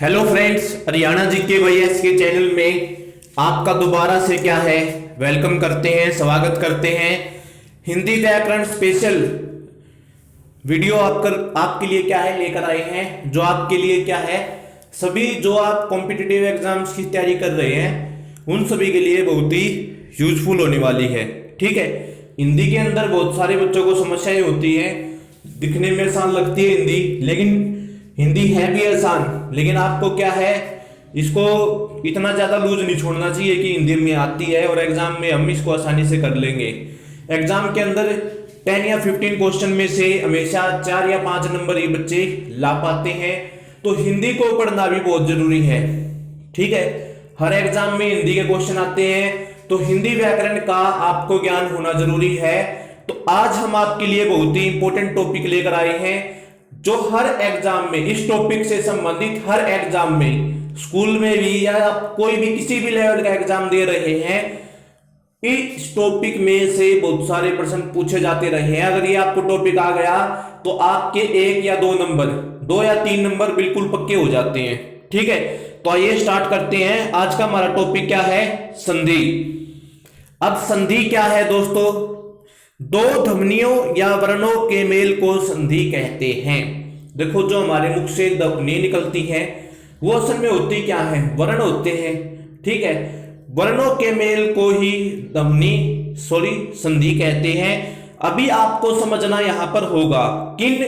Hello friends, Haryana GK YS के channel में आपका दोबारा से क्या है वेलकम करते हैं, स्वागत करते हैं। हिंदी व्याकरण स्पेशल वीडियो आपके लिए क्या है लेकर आए हैं, जो आपके लिए क्या है सभी जो आप कॉम्पिटिटिव एग्जाम्स की तैयारी कर रहे हैं उन सभी के लिए बहुत ही यूजफुल होने वाली है। ठीक है, हिंदी के अंदर बहुत सारे बच्चों को समस्याएं होती हैं, दिखने में आसान लगती है हिंदी, लेकिन हिंदी है भी आसान, लेकिन आपको क्या है इसको इतना ज्यादा लूज नहीं छोड़ना चाहिए कि हिंदी में आती है और एग्जाम में हम इसको आसानी से कर लेंगे। एग्जाम के अंदर 10 या 15 क्वेश्चन में से हमेशा 4 या 5 नंबर ही बच्चे ला पाते हैं, तो हिंदी को पढ़ना भी बहुत जरूरी है। ठीक है, हर एग्जाम में हिंदी के क्वेश्चन आते हैं, तो हिंदी व्याकरण का आपको ज्ञान होना जरूरी है। तो आज हम आपके लिए बहुत ही इंपॉर्टेंट टॉपिक लेकर आए हैं, जो हर एग्जाम में इस टॉपिक से संबंधित हर एग्जाम में, स्कूल में भी या कोई भी किसी भी लेवल का एग्जाम दे रहे हैं, इस टॉपिक में से बहुत सारे प्रश्न पूछे जाते रहे हैं। अगर ये आपको टॉपिक आ गया तो आपके 1 या 2 नंबर, 2 या 3 नंबर बिल्कुल पक्के हो जाते हैं। ठीक है, तो आइए स्टार्ट करते हैं। आज का हमारा टॉपिक क्या है? संधि। अब संधि क्या है दोस्तों? दो ध्वनियों या वर्णों के मेल को संधि कहते हैं। देखो, जो हमारे मुख से ध्वनि निकलती है वो असल में होती क्या है? वर्ण होते हैं। ठीक है, वर्णों के मेल को ही संधि कहते हैं। अभी आपको समझना यहां पर होगा किन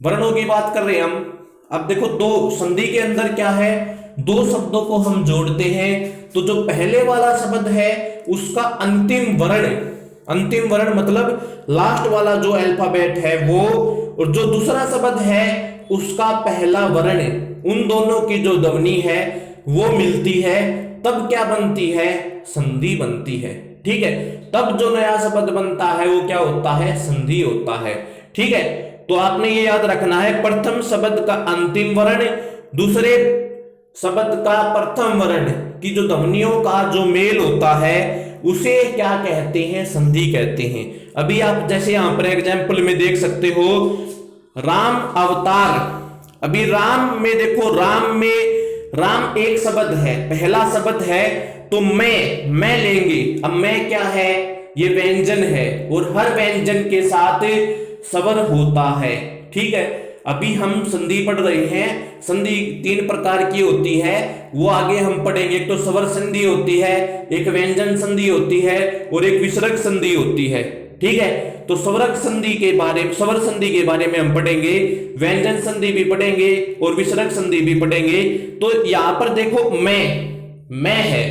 वर्णों की बात कर रहे हैं हम। अब देखो, दो संधि के अंदर क्या है, दो शब्दों को हम जोड़ते हैं, तो जो पहले वाला शब्द है उसका अंतिम वर्ण मतलब लास्ट वाला जो अल्फाबेट है वो, और जो दूसरा शब्द है उसका पहला वर्ण, उन दोनों की जो ध्वनि है वो मिलती है, तब क्या बनती है? संधि बनती है। ठीक है, तब जो नया शब्द बनता है वो क्या होता है? संधि होता है। ठीक है, तो आपने ये याद रखना है, प्रथम शब्द का अंतिम वर्ण, दूसरे शब्द का प्रथम वर्ण की जो ध्वनियों का जो मेल होता है उसे क्या कहते हैं? संधि कहते हैं। अभी आप जैसे यहां पर एग्जाम्पल में देख सकते हो, राम अवतार। अभी राम में देखो, राम एक शब्द है, पहला शब्द है, तो मैं लेंगे। अब मैं क्या है? ये व्यंजन है, और हर व्यंजन के साथ स्वर होता है। ठीक है, अभी हम संधि पढ़ रहे हैं। संधि 3 प्रकार की होती है, वो आगे हम पढ़ेंगे। एक तो स्वर संधि होती है, एक व्यंजन संधि होती है, और एक विसर्ग संधि होती है। ठीक है, तो स्वर संधि के बारे में हम पढ़ेंगे, व्यंजन संधि भी पढ़ेंगे और विसर्ग संधि भी पढ़ेंगे। तो यहां पर देखो, मैं है,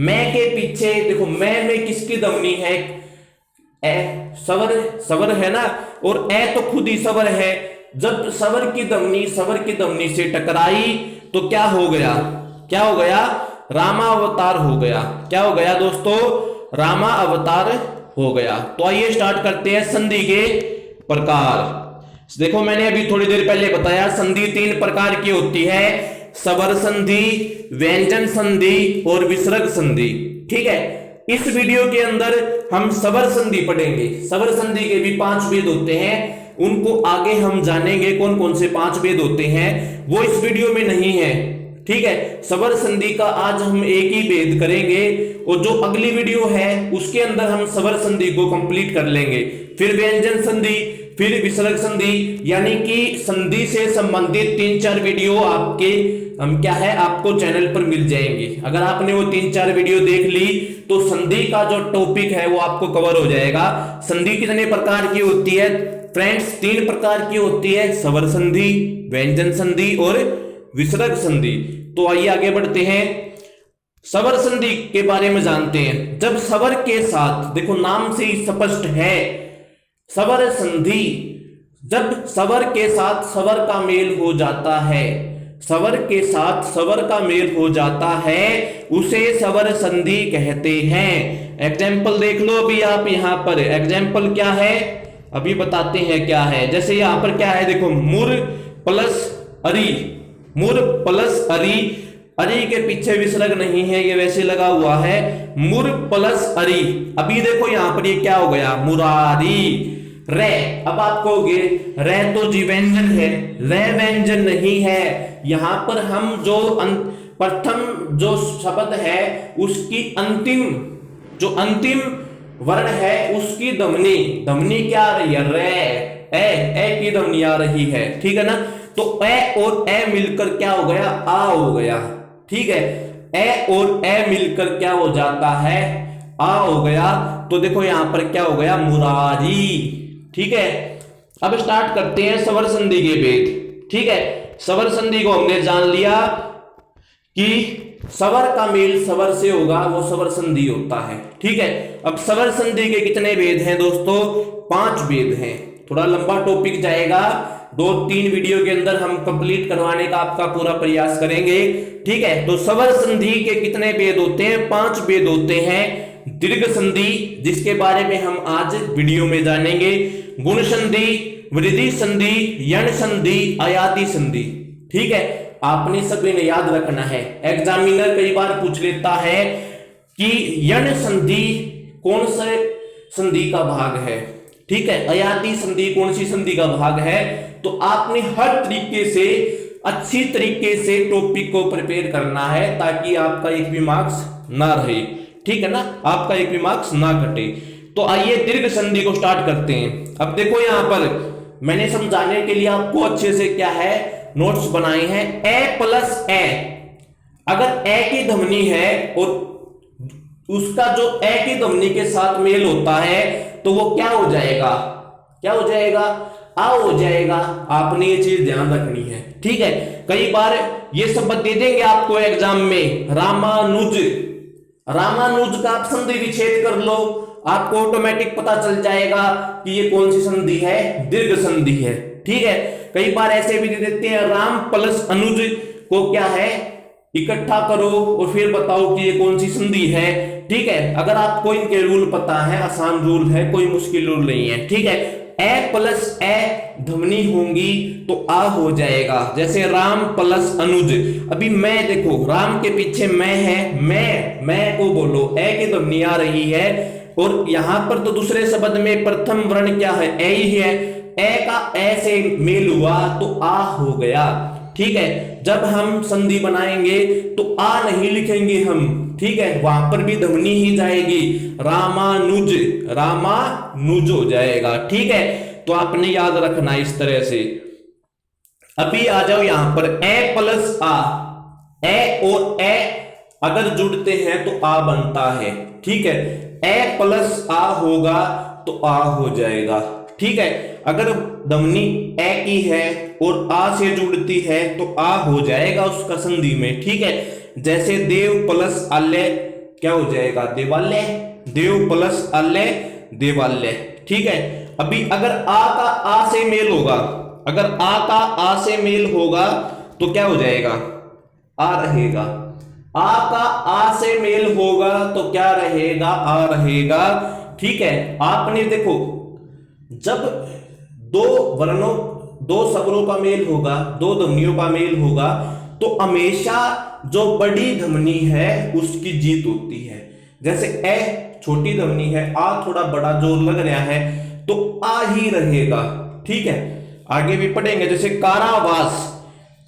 मैं के पीछे देखो, मैं में किसकी ध्वनि है? स्वर है ना, और ए तो खुद ही स्वर है। जब स्वर की ध्वनि से टकराई तो क्या हो गया? रामावतार हो गया। क्या हो गया दोस्तों? रामावतार हो गया। तो आइए स्टार्ट करते हैं संधि के प्रकार। देखो, मैंने अभी थोड़ी देर पहले बताया, संधि 3 प्रकार की होती है, स्वर संधि, व्यंजन संधि और विसर्ग संधि। ठीक है, इस वीडियो के अंदर हम स्वर संधि पढ़ेंगे। स्वर संधि के भी 5 भेद होते हैं, उनको आगे हम जानेंगे कौन कौन से 5 भेद होते हैं, वो इस वीडियो में नहीं है। ठीक है, स्वर संधि का आज हम एक ही भेद करेंगे, और जो अगली वीडियो है उसके अंदर हम स्वर संधि को कंप्लीट कर लेंगे, फिर व्यंजन संधि, फिर विसर्ग संधि, यानी कि संधि से संबंधित 3-4 वीडियो आपको चैनल पर मिल जाएंगे। अगर आपने वो 3-4 वीडियो देख ली तो संधि का जो टॉपिक है वो आपको कवर हो जाएगा। संधि कितने प्रकार की होती है फ्रेंड्स? 3 प्रकार की होती है, स्वर संधि, व्यंजन संधि और विसर्ग संधि। तो आइए आगे बढ़ते हैं, स्वर संधि के बारे में जानते हैं। जब स्वर के साथ, देखो नाम से ही स्पष्ट है, स्वर संधि, जब स्वर के साथ स्वर का मेल हो जाता है, स्वर के साथ स्वर का मेल हो जाता है, उसे स्वर संधि कहते हैं। एग्जाम्पल देख लो, अभी आप यहां पर एग्जाम्पल क्या है अभी बताते हैं क्या है। जैसे यहां पर क्या है, देखो, मुर प्लस अरी, अरी के पीछे विसर्ग नहीं है, ये वैसे लगा हुआ है, मुर प्लस अरी। अभी देखो यहां पर ये क्या हो गया? मुरारी। रे। अब आप कहोगे रे तो जी व्यंजन है, रे व्यंजन नहीं है। यहां पर हम जो प्रथम जो शब्द है उसकी अंतिम वर्ण है उसकी ध्वनि क्या आ रही है, रे। ए की ध्वनि आ रही है, ठीक है ना। तो ए और ए मिलकर क्या हो गया, आ हो गया, ठीक है। ए और ए मिलकर क्या हो जाता है, आ हो गया। तो देखो यहां पर क्या हो गया, मुरारी, ठीक है। अब स्टार्ट करते हैं स्वर संधि के भेद, ठीक है। स्वर संधि को हमने जान लिया कि स्वर का मेल स्वर से होगा, वो स्वर संधि होता है, ठीक है। अब स्वर संधि के कितने भेद हैं दोस्तों, 5 भेद हैं। थोड़ा लंबा टॉपिक जाएगा, 2-3 वीडियो के अंदर हम कंप्लीट करवाने का आपका पूरा प्रयास करेंगे, ठीक है। तो स्वर संधि के कितने भेद होते हैं, 5 भेद होते हैं। दीर्घ संधि, जिसके बारे में हम आज वीडियो में जानेंगे, गुण संधि, वृद्धि संधि, यण संधि, आयाति संधि, ठीक है। आपने सभी ने याद रखना है, एग्जामिनर कई बार पूछ लेता है कि यण संधि कौन से संधि का भाग है, ठीक है, आयाति संधि कौन सी संधि का भाग है। तो आपने हर तरीके से अच्छी तरीके से टॉपिक को प्रिपेयर करना है ताकि आपका एक भी मार्क्स ना रहे, ठीक है ना, आपका एक भी मार्क्स ना घटे। तो आइए दीर्घ संधि को स्टार्ट करते हैं। अब देखो यहां पर मैंने समझाने के लिए आपको अच्छे से क्या है नोट्स बनाए हैं। ए प्लस ए, अगर ए की ध्वनि है और उसका जो ए की ध्वनि के साथ मेल होता है तो वो क्या हो जाएगा, क्या हो जाएगा, आ हो जाएगा। आपने ये चीज ध्यान रखनी है, ठीक है। कई बार ये शब्द दे देंगे आपको एग्जाम में, रामानुज, रामानुज का आप संधि विच्छेद कर लो, आपको ऑटोमेटिक पता चल जाएगा कि ये कौन सी संधि है, दीर्घ संधि है, ठीक है। कई बार ऐसे भी दे देते हैं, राम प्लस अनुज को क्या है इकट्ठा करो और फिर बताओ कि ये कौन सी संधि है, ठीक है। अगर आपको इनके रूल पता है, आसान रूल है, कोई मुश्किल रूल नहीं है, ठीक है। ए प्लस ए ध्वनि होंगी तो आ हो जाएगा, जैसे राम प्लस अनुज। अभी मैं देखो, राम के पीछे मैं है, मैं को बोलो, ए की ध्वनि आ रही है और यहां पर तो दूसरे शब्द में प्रथम वर्ण क्या है, ए ही है। ए का ए से मेल हुआ तो आ हो गया, ठीक है। जब हम संधि बनाएंगे तो आ नहीं लिखेंगे हम, ठीक है, वहां पर भी ध्वनि ही जाएगी, रामानुज, रामानुज हो जाएगा, ठीक है। तो आपने याद रखना इस तरह से। अभी आ जाओ यहां पर ए प्लस आ, ए और ए अगर जुड़ते हैं तो आ बनता है, ठीक है। ए प्लस आ होगा तो आ हो जाएगा, ठीक है। अगर ध्वनि ए की है और आ से जुड़ती है तो आ हो जाएगा उसका संधि में, ठीक है। जैसे देव प्लस आल्य क्या हो जाएगा, देवालय, देव प्लस आल्य देवालय, ठीक है। अभी अगर आ का आ से मेल होगा, अगर आ का आ से मेल होगा तो क्या हो जाएगा, आ रहेगा। आ का आ से मेल होगा तो क्या रहेगा, आ रहेगा, ठीक है। आपने देखो जब दो वर्णों, दो स्वरों का मेल होगा, दो ध्वनियों का मेल होगा तो हमेशा जो बड़ी ध्वनि है उसकी जीत होती है। जैसे ए छोटी ध्वनि है, आ थोड़ा बड़ा जोर लग रहा है तो आ ही रहेगा, ठीक है। आगे भी पढ़ेंगे, जैसे कारावास,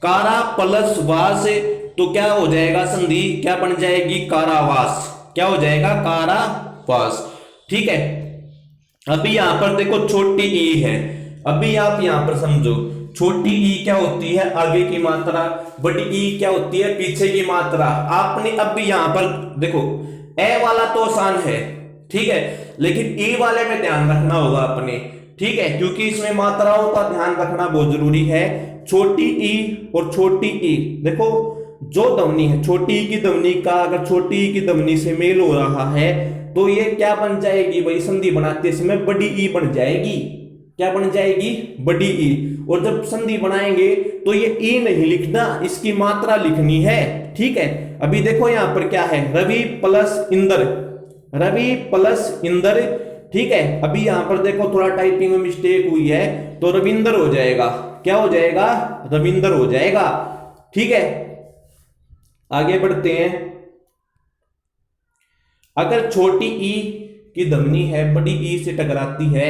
कारा प्लस वास तो क्या हो जाएगा, संधि क्या बन जाएगी, कारावास, क्या हो जाएगा, कारावास, ठीक है। अभी यहां पर देखो छोटी ई है, अभी आप यहां पर समझो, छोटी ई क्या होती है, आगे की मात्रा, बड़ी ई क्या होती है, पीछे की मात्रा। आपने अब भी यहां पर देखो, ए वाला तो आसान है, ठीक है, लेकिन ई वाले में ध्यान रखना होगा अपने, ठीक है, क्योंकि इसमें मात्राओं का ध्यान रखना बहुत जरूरी है। छोटी ई और छोटी ई, देखो जो ध्वनि है, छोटी ई की ध्वनि का अगर छोटी ई की ध्वनि से मेल हो रहा है तो ये क्या बन जाएगी भाई, संधि बनाते समय बड़ी ई बन जाएगी, क्या बन जाएगी, बड़ी ई। और जब संधि बनाएंगे तो ये ई नहीं लिखना, इसकी मात्रा लिखनी है, ठीक है। अभी देखो यहां पर क्या है, रवि प्लस इंदर, रवि प्लस इंदर, ठीक है। अभी यहां पर देखो थोड़ा टाइपिंग में मिस्टेक हुई है तो रविंदर हो जाएगा, क्या हो जाएगा, रविंदर हो जाएगा, ठीक है। आगे बढ़ते हैं, अगर छोटी ई की ध्वनि है बड़ी ई से टकराती है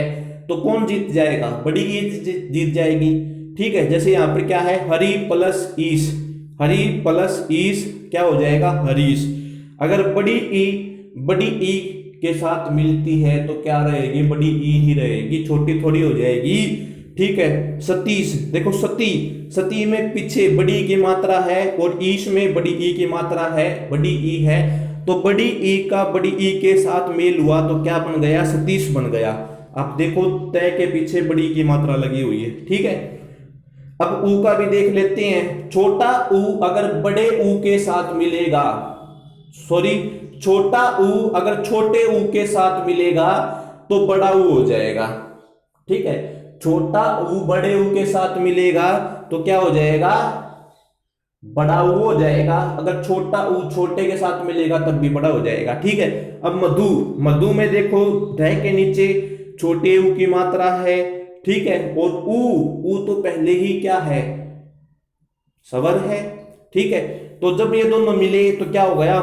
तो कौन जीत जाएगा? बड़ी ई जीत जाएगी। ठीक है, जैसे यहाँ पर क्या है, हरी प्लस ईश, हरी प्लस ईश क्या हो जाएगा? हरीश। अगर बड़ी ई के साथ मिलती है तो क्या रहेगी? बड़ी ई ही रहेगी, छोटी थोड़ी हो जाएगी। ठीक है, सतीश, देखो सती में पीछे बड़ी की मात्रा है और ईश में बड़ी ई की मात्रा है, बड़ी ई है, तो बड़ी ई का बड़ी ई के साथ मेल हुआ तो क्या बन गया? सतीश बन गया। आप देखो तय के पीछे बड़ी की मात्रा लगी हुई है। ठीक है, अब ऊ का भी देख लेते हैं। छोटा ऊ अगर बड़े ऊ के साथ मिलेगा, सॉरी, छोटा ऊ अगर छोटे ऊ के साथ मिलेगा तो बड़ा ऊ हो जाएगा। ठीक है, छोटा ऊ बड़े ऊ के साथ मिलेगा तो क्या हो जाएगा? बड़ा ऊ हो जाएगा। अगर छोटा ऊ छोटे के साथ मिलेगा तब भी बड़ा हो जाएगा। ठीक है, अब मधु में देखो ध के नीचे छोटे ऊ की मात्रा है। ठीक है, और ऊ तो पहले ही क्या है? स्वर है। ठीक है, तो जब ये दोनों मिले तो क्या हो गया?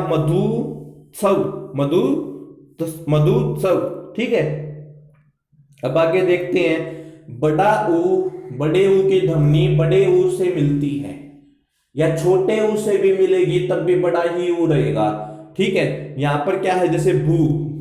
मधुत्सव। ठीक है, अब आगे देखते हैं। बड़ा ऊ बड़े ऊ की ध्वनि बड़े ऊ से मिलती है या छोटे ऊ से भी मिलेगी तब भी बड़ा ही ऊ रहेगा। ठीक है, यहां पर क्या है, जैसे भू,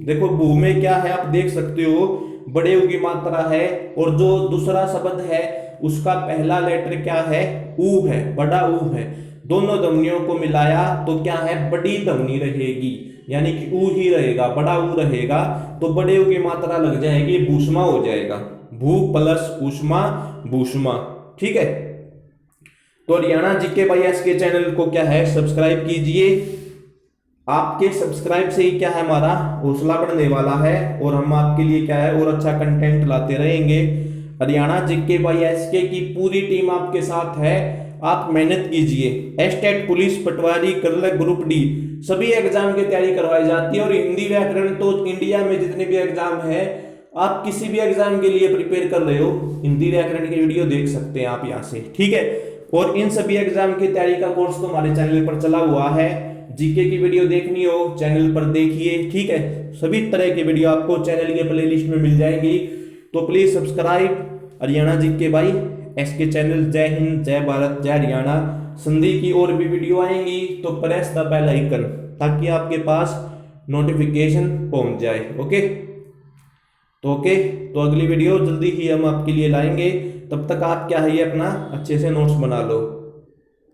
देखो भू में क्या है, आप देख सकते हो बड़े ऊ की मात्रा है और जो दूसरा शब्द है उसका पहला लेटर क्या है? ऊ है, बड़ा ऊ है। दोनों ध्वनियों को मिलाया तो क्या है? बड़ी ध्वनि रहेगी, यानी कि ऊ ही रहेगा, बड़ा ऊ रहेगा, तो बड़े ऊ की मात्रा लग जाएगी, भूषमा हो जाएगा। भू प्लस ऊष्मा, भूषमा। ठीक है, तो हरियाणा जीके बाई एस के चैनल को क्या है? सब्सक्राइब कीजिए। आपके सब्सक्राइब से ही क्या है, हमारा हौसला बढ़ने वाला है और हम आपके लिए क्या है, और अच्छा कंटेंट लाते रहेंगे। हरियाणा जीके बाई एसके की पूरी टीम आपके साथ है, आप मेहनत कीजिए। एस्टेट, पुलिस, पटवारी, कर्नल, ग्रुप डी सभी एग्जाम की तैयारी करवाई जाती है और हिंदी व्याकरण तो इंडिया में जितने भी एग्जाम है, आप किसी भी एग्जाम के लिए प्रिपेयर कर रहे हो, हिंदी व्याकरण की वीडियो देख सकते हैं आप यहाँ से। ठीक है, और इन सभी एग्जाम की तैयारी का कोर्स तो हमारे चैनल पर चला हुआ है। जीके की वीडियो देखनी हो चैनल पर देखिए। ठीक है, सभी तरह की वीडियो आपको चैनल के प्लेलिस्ट में मिल जाएगी, तो please subscribe Haryana GK by SK channel. जय हिंद, जय भारत, जय हरियाणा। संधि की और भी वीडियो आएंगी तो प्रेस द बेल आइकन ताकि आपके पास नोटिफिकेशन पहुंच जाए। ओके, तो अगली वीडियो जल्दी ही हम आपके लिए लाएंगे। तब तक आप क्या है, अपना अच्छे से नोट्स बना लो।